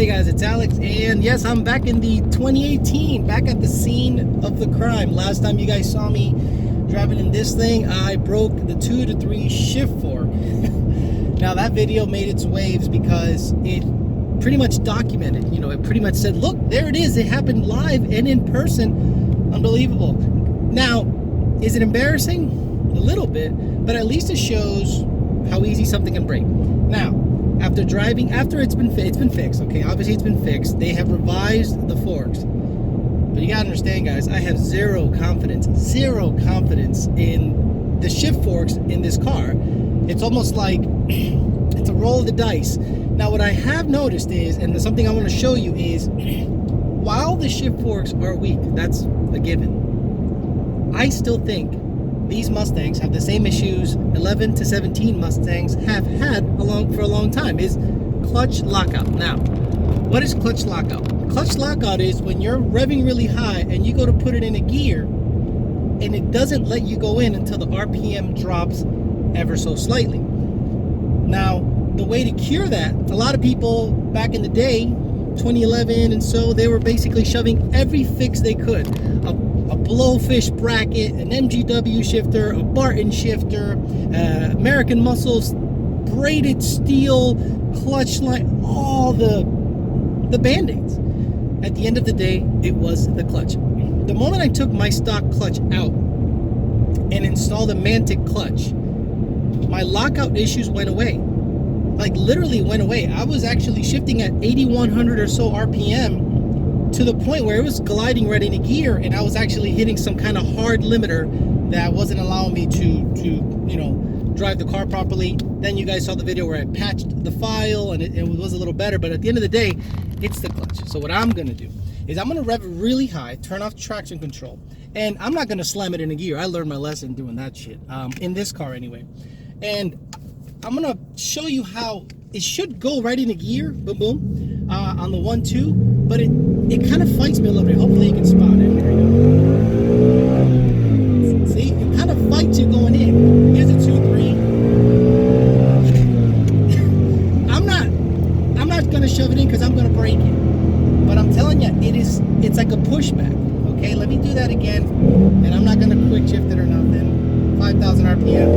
guys, it's Alex, and yes, I'm back in the 2018, back at the scene of the crime. Last time you guys saw me driving in this thing, I broke the 2 to 3 shift fork. Now that video made its waves because it pretty much documented, it pretty much said, look, there it is, it happened live and in person. Unbelievable. Now, is it embarrassing? A little bit, but at least it shows how easy something can break. Now, after it's been fixed, okay, obviously it's been fixed. They have revised the forks. But you gotta understand, guys, I have zero confidence in the shift forks in this car. It's almost like it's a roll of the dice. Now, what I have noticed is, and something I want to show you is, while the shift forks are weak, that's a given, I still think these Mustangs have the same issues 11 to 17 Mustangs have had for a long time, is clutch lockout. Now, what is clutch lockout? Clutch lockout is when you're revving really high and you go to put it in a gear and it doesn't let you go in until the RPM drops ever so slightly. Now, the way to cure that, a lot of people back in the day, 2011 and so, they were basically shoving every fix they could. A blowfish bracket, an MGW shifter, a Barton shifter, American Muscles, braided steel, clutch line, all the band-aids. At the end of the day, it was the clutch. The moment I took my stock clutch out and installed a Mantic clutch, my lockout issues went away. Like literally went away. I was actually shifting at 8,100 or so RPM to the point where it was gliding right into gear, and I was actually hitting some kind of hard limiter that wasn't allowing me to drive the car properly. Then you guys saw the video where I patched the file and it was a little better, but at the end of the day, it's the clutch. So what I'm gonna do is I'm gonna rev it really high, turn off traction control, and I'm not gonna slam it in a gear. I learned my lesson doing that shit, in this car anyway. And I'm gonna show you how it should go right into gear, boom, boom, on the 1-2, but it kind of fights me a little bit. Hopefully you can spot it. Here we go. See, it kind of fights you going in. Here's a 2-3. I'm not gonna shove it in because I'm gonna break it. But I'm telling you, it's like a pushback. Okay, let me do that again, and I'm not gonna quick shift it or nothing. 5,000 RPM.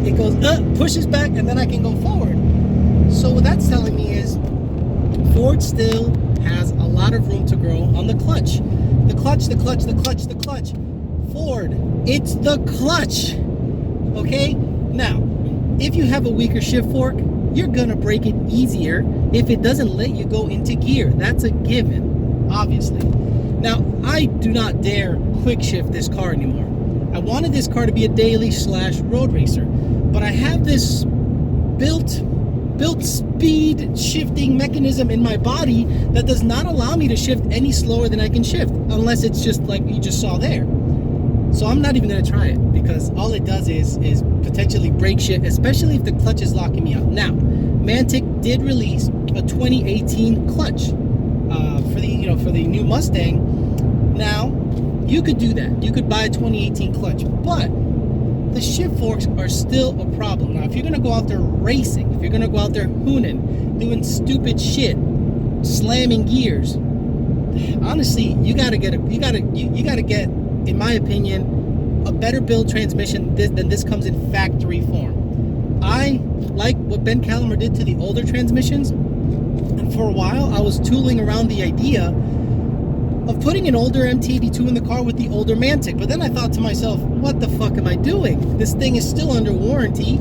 It goes pushes back, and then I can go forward. So what that's telling me is Ford still has a lot of room to grow on the clutch. The clutch. Ford, it's the clutch. Okay? Now, if you have a weaker shift fork, you're gonna break it easier if it doesn't let you go into gear. That's a given, obviously. Now, I do not dare quick shift this car anymore. I wanted this car to be a daily / road racer, but I have this built speed shifting mechanism in my body that does not allow me to shift any slower than I can shift, unless it's just like you just saw there. So I'm not even gonna try it, because all it does is potentially break shit, especially if the clutch is locking me out. Now, Mantic did release a 2018 clutch for the new Mustang. Now, you could do that. You could buy a 2018 clutch, but the shift forks are still a problem. Now, if you're gonna go out there racing, if you're gonna go out there hooning, doing stupid shit, slamming gears, honestly, you gotta get, in my opinion, a better build transmission than this comes in factory form. I like what Ben Calamer did to the older transmissions, and for a while I was tooling around the idea of putting an older MT82 in the car with the older Mantic. But then I thought to myself, what the fuck am I doing? This thing is still under warranty.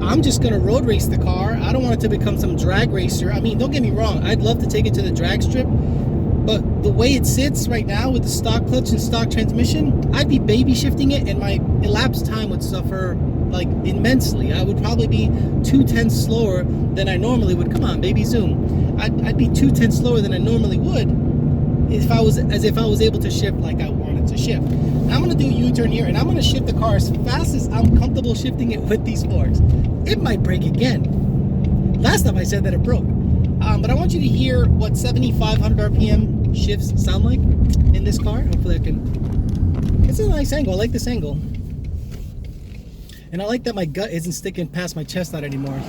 I'm just gonna road race the car. I don't want it to become some drag racer. I mean, don't get me wrong, I'd love to take it to the drag strip, but the way it sits right now with the stock clutch and stock transmission, I'd be baby shifting it, and my elapsed time would suffer like immensely. I would probably be 2/10 slower than I normally would. Come on, baby, zoom. I'd be 2/10 slower than I normally would if I was able to shift like I wanted to shift. Now I'm gonna do a U-turn here, and I'm gonna shift the car as fast as I'm comfortable shifting it with these forks. It might break again. Last time I said that it broke. But I want you to hear what 7,500 RPM shifts sound like in this car. Hopefully I can. It's a nice angle. I like this angle. And I like that my gut isn't sticking past my chest out anymore.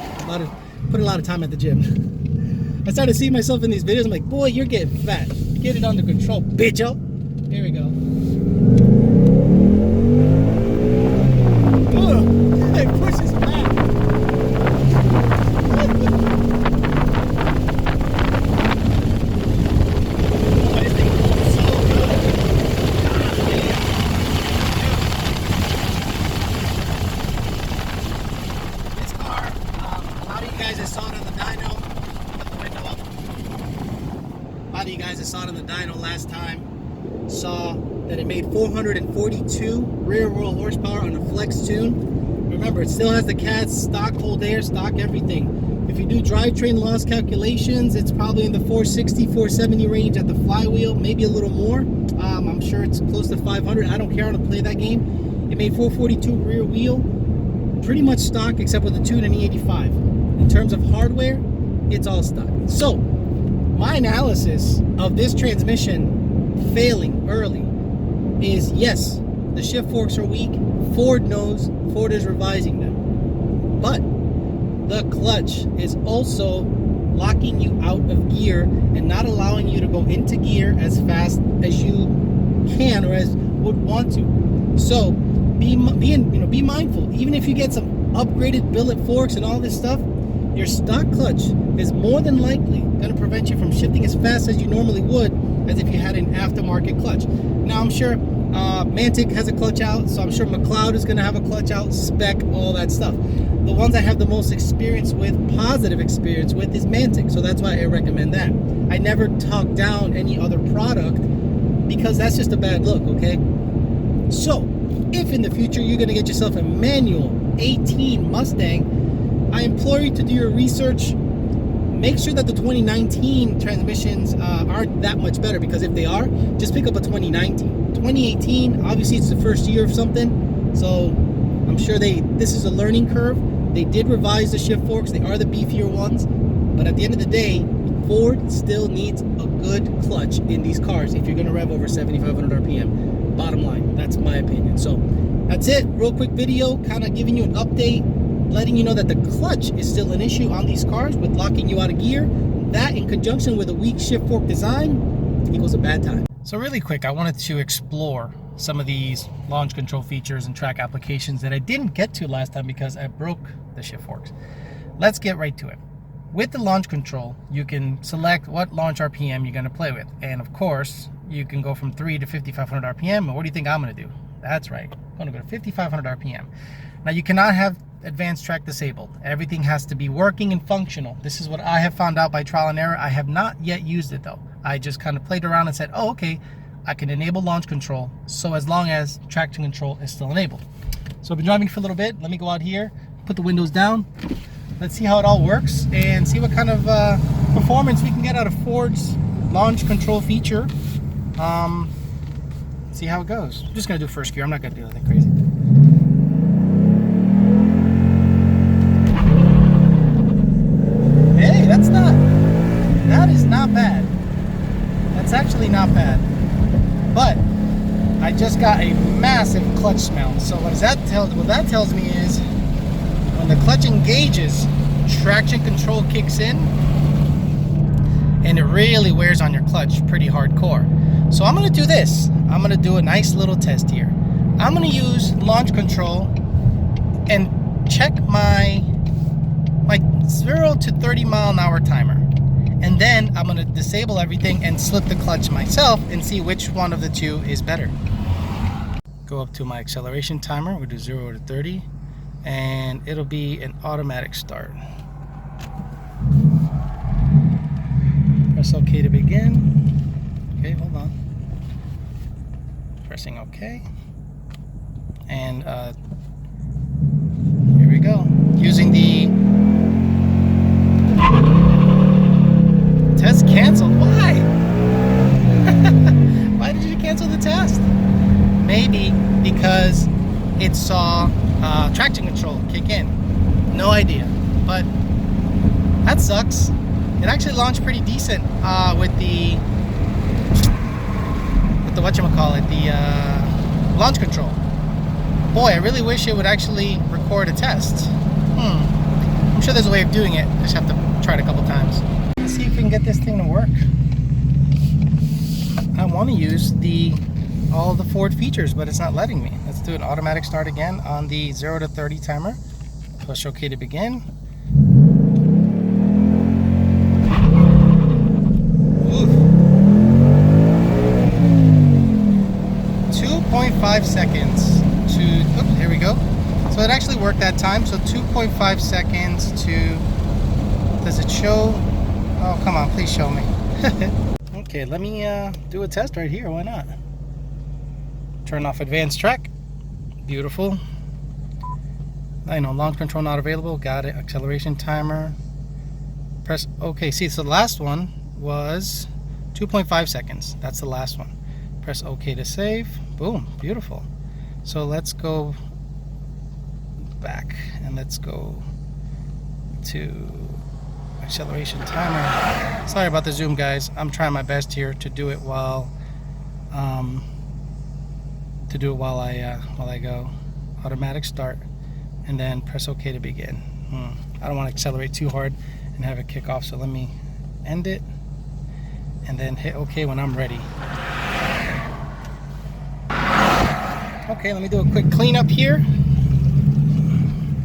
Put a lot of time at the gym. I started seeing myself in these videos. I'm like, boy, you're getting fat. Get it under control, bitcho. Here we go. Ugh, it pushes back. Saw it on the dyno last time. Saw that it made 442 rear wheel horsepower on a flex tune. Remember, it still has the CAD stock cold air, stock everything. If you do drivetrain loss calculations, it's probably in the 460, 470 range at the flywheel, maybe a little more. I'm sure it's close to 500. I don't care how to play that game. It made 442 rear wheel, pretty much stock except with the tune and E85. In terms of hardware, it's all stock. So my analysis of this transmission failing early is, yes, the shift forks are weak. Ford knows. Ford is revising them. But the clutch is also locking you out of gear and not allowing you to go into gear as fast as you can or as would want to. So be mindful. Even if you get some upgraded billet forks and all this stuff, your stock clutch is more than likely going to prevent you from shifting as fast as you normally would as if you had an aftermarket clutch. Now, I'm sure Mantic has a clutch out, so I'm sure McLeod is going to have a clutch out, spec, all that stuff. The ones I have the most experience with, positive experience with, is Mantic, so that's why I recommend that. I never talk down any other product because that's just a bad look, okay? So, if in the future you're going to get yourself a manual 18 Mustang, I implore you to do your research. Make sure that the 2019 transmissions aren't that much better, because if they are, just pick up a 2019. 2018, obviously it's the first year of something, so I'm sure this is a learning curve. They did revise the shift forks. They are the beefier ones, but at the end of the day, Ford still needs a good clutch in these cars if you're going to rev over 7,500 RPM. Bottom line, that's my opinion. So that's it. Real quick video, kind of giving you an update, letting you know that the clutch is still an issue on these cars with locking you out of gear. That, in conjunction with a weak shift fork design, equals a bad time. So really quick, I wanted to explore some of these launch control features and track applications that I didn't get to last time because I broke the shift forks. Let's get right to it. With the launch control, you can select what launch RPM you're going to play with. And of course, you can go from 3 to 5,500 RPM. And what do you think I'm going to do? That's right. I'm going to go to 5,500 RPM. Now, you cannot have advanced track disabled. Everything has to be working and functional. This is what I have found out by trial and error. I have not yet used it though. I just kind of played around and said, oh, okay, I can enable launch control, so as long as traction control is still enabled. So I've been driving for a little bit. Let me go out here, put the windows down. Let's see how it all works and see what kind of performance we can get out of Ford's launch control feature. See how it goes. I'm just gonna do first gear. I'm not gonna do anything crazy. Hey, that is not bad. That's actually not bad. But I just got a massive clutch smell. So what that tells me is when the clutch engages, traction control kicks in and it really wears on your clutch pretty hardcore. So I'm gonna do this. I'm gonna do a nice little test here. I'm gonna use launch control and check my 0 to 30 mile an hour timer, and then I'm going to disable everything and slip the clutch myself and see which one of the two is better. Go up to my acceleration timer. We'll do 0 to 30 and it'll be an automatic start. Press OK to begin. Okay, hold on. Pressing OK, and here we go. Using the test canceled. Why? Why did you cancel the test? Maybe because it saw traction control kick in. No idea. But that sucks. It actually launched pretty decent with the whatchamacallit, the launch control. Boy, I really wish it would actually record a test. I'm sure there's a way of doing it. I just have to try it a couple times. Let's see if we can get this thing to work. I want to use all the Ford features, but it's not letting me. Let's do an automatic start again on the 0 to 30 timer. Push OK to begin. 2.5 seconds to, oops, here we go. So it actually worked that time. So 2.5 seconds to, does it show? Oh, come on, please show me. Okay, let me do a test right here. Why not? Turn off advanced track. Beautiful. I know, launch control not available. Got it. Acceleration timer. Press OK. See, so the last one was 2.5 seconds. That's the last one. Press OK to save. Boom. Beautiful. So let's go back and let's go to acceleration timer. Sorry about the zoom, guys. I'm trying my best here to do it while I go. Automatic start, and then press OK to begin. I don't want to accelerate too hard and have it kick off, so let me end it and then hit OK when I'm ready. Okay, let me do a quick cleanup here.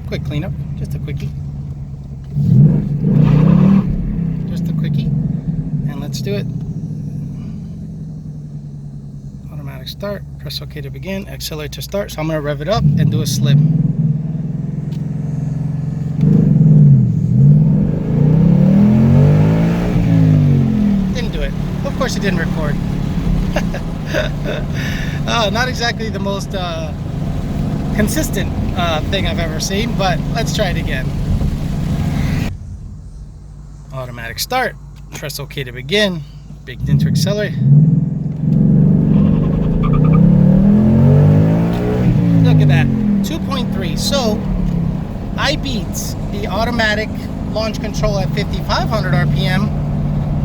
Quick cleanup, just a quickie. Just a quickie. And let's do it. Automatic start, press OK to begin, accelerate to start. So I'm going to rev it up and do a slip. Didn't do it. Of course it didn't record. Not exactly the most consistent thing I've ever seen, but let's try it again. Automatic start, press OK to begin, begin to accelerate. Look at that, 2.3. So I beat the automatic launch control at 5,500 RPM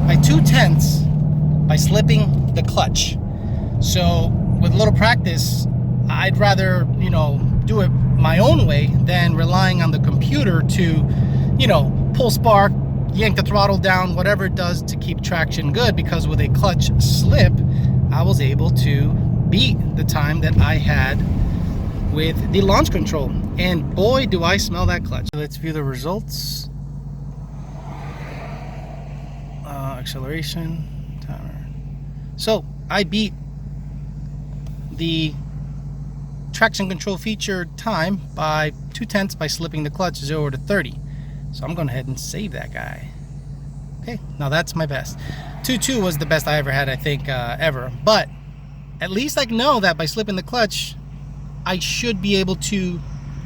by 0.2 by slipping the clutch. So with a little practice, I'd rather, do it my own way than relying on the computer to, pull spark, yank the throttle down, whatever it does to keep traction good, because with a clutch slip, I was able to beat the time that I had with the launch control. And boy, do I smell that clutch. Let's view the results. Acceleration timer. So I beat the traction control feature time by 0.2 by slipping the clutch 0 to 30. So I'm going ahead and save that guy. Okay, now that's my best. 2.2 was the best I ever had, I think, ever. But at least I know that by slipping the clutch, I should be able to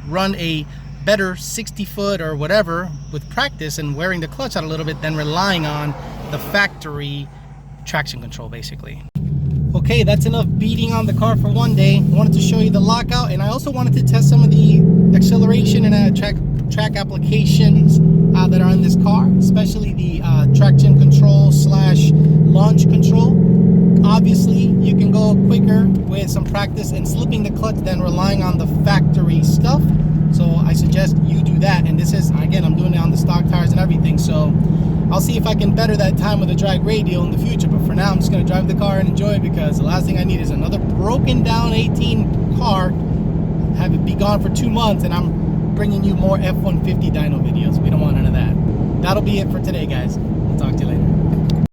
run a better 60 foot or whatever with practice and wearing the clutch out a little bit than relying on the factory traction control, basically. Okay, that's enough beating on the car for one day. I wanted to show you the lockout, and I also wanted to test some of the acceleration and track applications that are in this car, especially the traction control / launch control. Obviously, you can go quicker with some practice and slipping the clutch than relying on the factory stuff. So I suggest you do that. And this is, again, I'm doing it on the stock tires and everything. So I'll see if I can better that time with a drag radial in the future. But for now, I'm just going to drive the car and enjoy it, because the last thing I need is another broken down 18 car, have it be gone for 2 months, and I'm bringing you more F-150 dyno videos. We don't want none of that. That'll be it for today, guys.